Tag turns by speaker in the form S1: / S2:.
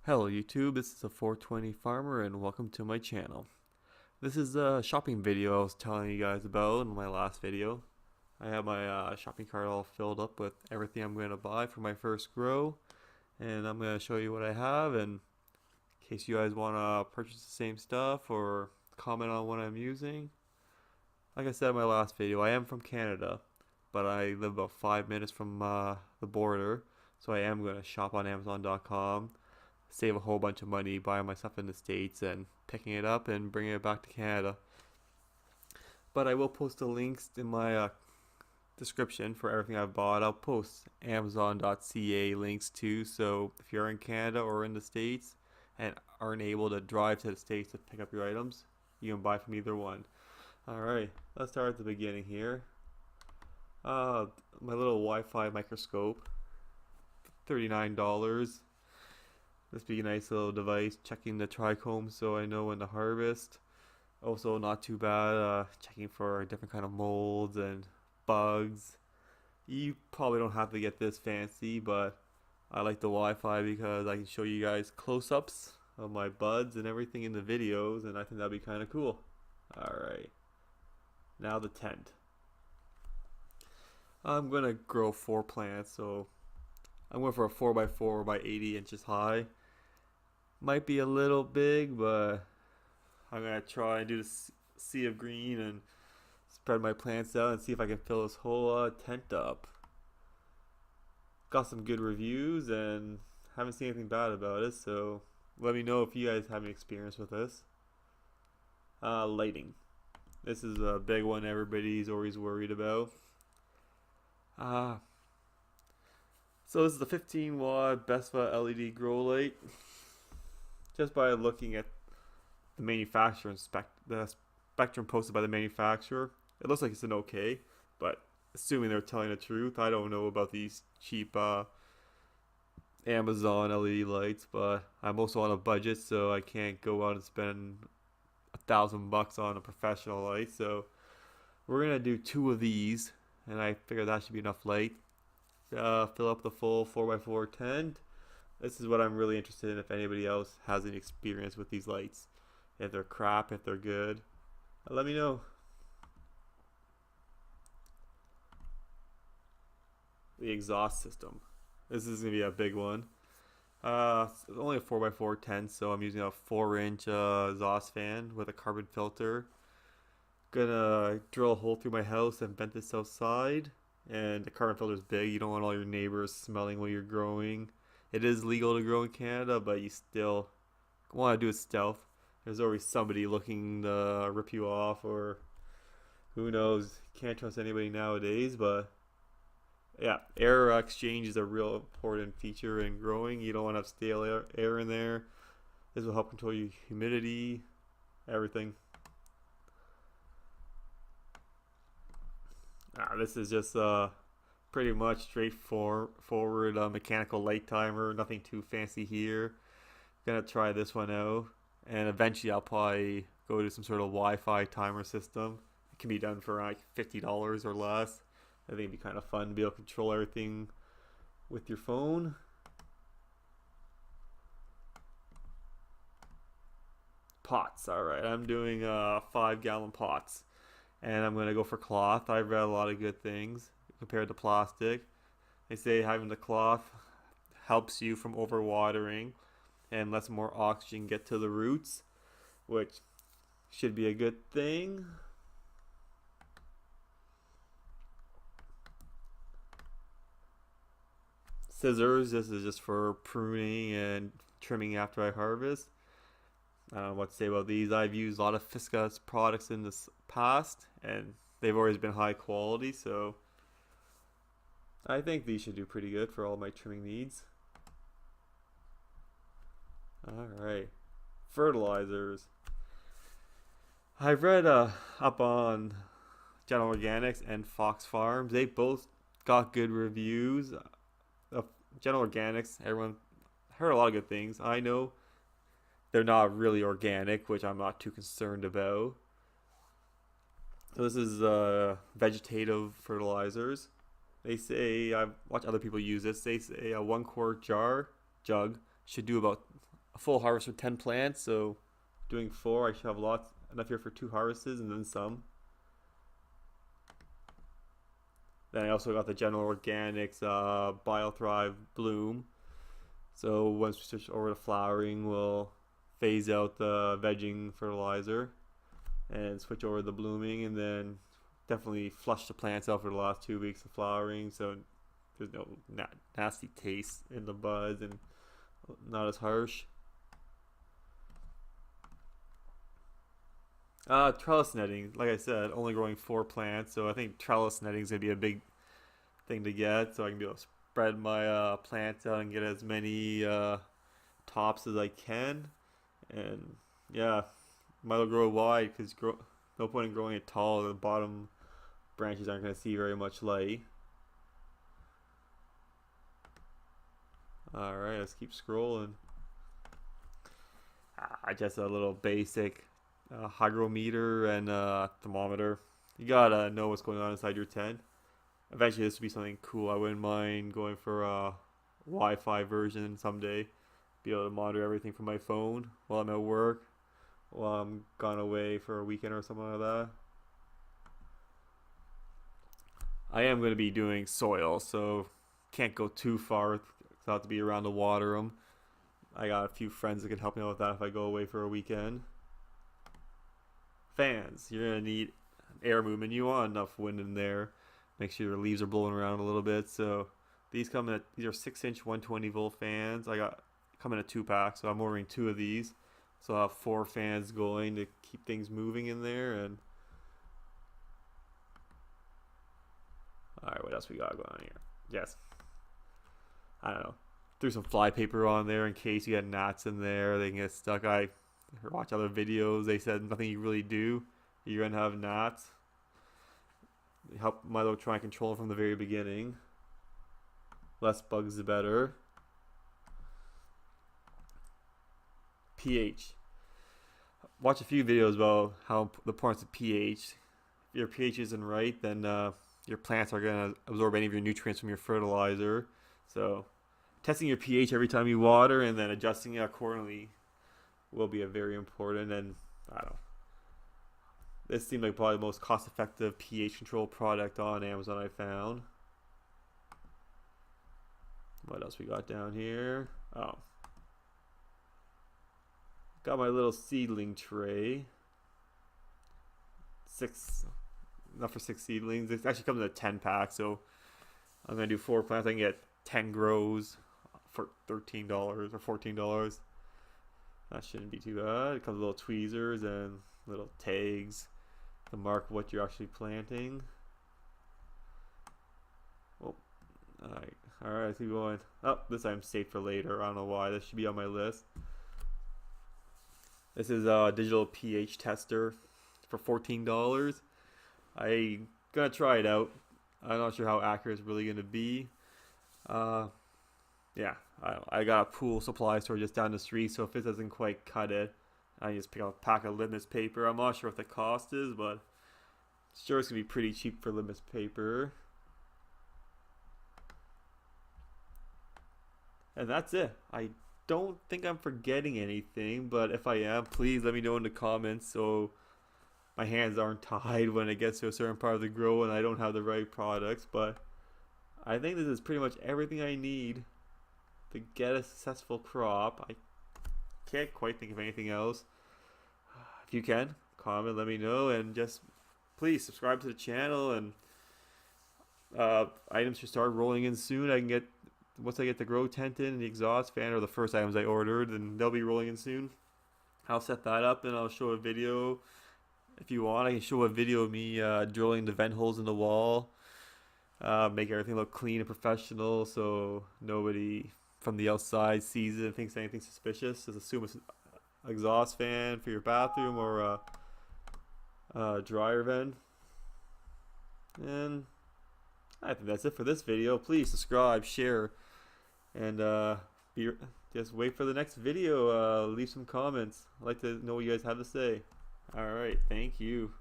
S1: Hello YouTube, this is a 420 farmer and welcome to my channel. This is a shopping video I was telling you guys about in my last video. I have my shopping cart all filled up with everything I'm going to buy for my first grow, and I'm going to show you what I have, and in case you guys want to purchase the same stuff or comment on what I'm using. Like I said in my last video, I am from Canada, but I live about 5 minutes from the border, so I am going to shop on Amazon.com, save a whole bunch of money buying my stuff in the States and picking it up and bringing it back to Canada. But I will post the links in my description for everything I've bought. I'll post Amazon.ca links too, so if you're in Canada or in the States and aren't able to drive to the States to pick up your items, you can buy from either one. Alright, let's start at the beginning here. My little Wi-Fi microscope, $39. This be a nice little device, checking the trichome so I know when to harvest. Also not too bad, checking for different kind of molds and bugs. You probably don't have to get this fancy, but I like the Wi-Fi because I can show you guys close-ups of my buds and everything in the videos, and I think that'd be kind of cool. Alright, now the tent. I'm gonna grow 4 plants, so I'm going for a 4x4 by 80 inches high. Might be a little big, but I'm gonna try and do the sea of green and spread my plants out and see if I can fill this whole tent up. Got some good reviews and haven't seen anything bad about it, so let me know if you guys have any experience with this. Lighting. This is a big one everybody's always worried about. So this is the 15 watt BESTVA LED grow light. Just by looking at the manufacturer and the spectrum posted by the manufacturer, it looks like it's an okay, but assuming they're telling the truth, I don't know about these cheap Amazon LED lights, but I'm also on a budget, so I can't go out and spend $1,000 on a professional light. So we're gonna do 2 of these, and I figure that should be enough light. Fill up the full 4x4 tent. This is what I'm really interested in, if anybody else has any experience with these lights. If they're crap, if they're good, let me know. The exhaust system. This is going to be a big one. It's only a 4x4 tent, so I'm using a 4-inch exhaust fan with a carbon filter. Gonna drill a hole through my house and vent this outside. And the carbon filter is big. You don't want all your neighbors smelling while you're growing. It is legal to grow in Canada, but you still want to do it stealth. There's always somebody looking to rip you off, or who knows. Can't trust anybody nowadays, but yeah, air exchange is a real important feature in growing. You don't want to have stale air in there. This will help control your humidity, everything. This is just pretty much straightforward mechanical light timer. Nothing too fancy here. Gonna try this one out, and eventually I'll probably go to some sort of Wi-Fi timer system. It can be done for like $50 or less. I think it'd be kind of fun to be able to control everything with your phone. Pots. Alright, I'm doing 5-gallon pots, and I'm gonna go for cloth. I've read a lot of good things compared to plastic. They say having the cloth helps you from overwatering and lets more oxygen get to the roots, which should be a good thing. Scissors. This is just for pruning and trimming after I harvest. I don't know what to say about these. I've used a lot of Fiskars products in the past, and they've always been high quality, so I think these should do pretty good for all my trimming needs. Alright, fertilizers. I've read up on General Organics and Fox Farms. They both got good reviews. General Organics, everyone heard a lot of good things. I know they're not really organic, which I'm not too concerned about. So this is vegetative fertilizers. They say, I've watched other people use this, they say a 1 quart jug should do about full harvest for 10 plants, so doing 4, I should have enough here for 2 harvests and then some. Then I also got the General Organics BioThrive Bloom. So once we switch over to flowering, we'll phase out the vegging fertilizer and switch over to the blooming, and then definitely flush the plants out for the last 2 weeks of flowering, so there's no nasty taste in the buds and not as harsh. Trellis netting, like I said, only growing 4 plants, so I think trellis netting is going to be a big thing to get, so I can be able to spread my plants out and get as many tops as I can. And yeah, might as well grow wide, because no point in growing it tall. The bottom branches aren't going to see very much light. Alright, let's keep scrolling. Just a little basic hygrometer and thermometer. You gotta know what's going on inside your tent. Eventually this would be something cool. I wouldn't mind going for a Wi-Fi version someday. Be able to monitor everything from my phone while I'm at work, while I'm gone away for a weekend or something like that. I am going to be doing soil, so can't go too far. I'll have to be around to water them. I got a few friends that can help me out with that if I go away for a weekend. Fans, you're going to need air movement. You want enough wind in there. Make sure your leaves are blowing around a little bit. So these are 6-inch 120 volt fans. Come in a 2-pack, so I'm ordering 2 of these. So I'll have 4 fans going to keep things moving in there. And alright, what else we got going on here? Yes. I don't know. Threw some fly paper on there in case you had gnats in there. They can get stuck. I watch other videos. They said nothing you really do, you're gonna have gnats. Might as well try and control it from the very beginning. Less bugs the better. pH. Watch a few videos about how the importance of pH. If your pH isn't right, then your plants are gonna absorb any of your nutrients from your fertilizer. So testing your pH every time you water and then adjusting it accordingly will be a very important. And I don't know, this seemed like probably the most cost-effective pH control product on Amazon I found. What else we got down here? Oh, got my little seedling tray. Enough for 6 seedlings. It actually comes in a 10-pack, so I'm gonna do 4 plants. I can get 10 grows for $13 or $14. That shouldn't be too bad. It comes with little tweezers and little tags to mark what you're actually planting. Oh, alright, let's keep going. Oh, this I'm saved for later. I don't know why. This should be on my list. This is a digital pH tester for $14. I'm gonna try it out. I'm not sure how accurate it's really gonna be. Yeah, I got a pool supply store just down the street, so if it doesn't quite cut it, I just pick up a pack of litmus paper. I'm not sure what the cost is, but sure it's gonna be pretty cheap for litmus paper. And that's it. I don't think I'm forgetting anything, but if I am, please let me know in the comments so my hands aren't tied when it gets to a certain part of the grow and I don't have the right products. But I think this is pretty much everything I need to get a successful crop. I can't quite think of anything else. If you can, comment, let me know, and just please subscribe to the channel. And items should start rolling in soon. Once I get the grow tent in and the exhaust fan are the first items I ordered, and they'll be rolling in soon. I'll set that up and I'll show a video. If you want, I can show a video of me drilling the vent holes in the wall. Make everything look clean and professional so nobody from the outside sees it and thinks anything suspicious. Just assume it's an exhaust fan for your bathroom or a dryer vent. And I think that's it for this video. Please subscribe, share, and just wait for the next video. Leave some comments. I'd like to know what you guys have to say. Alright, thank you.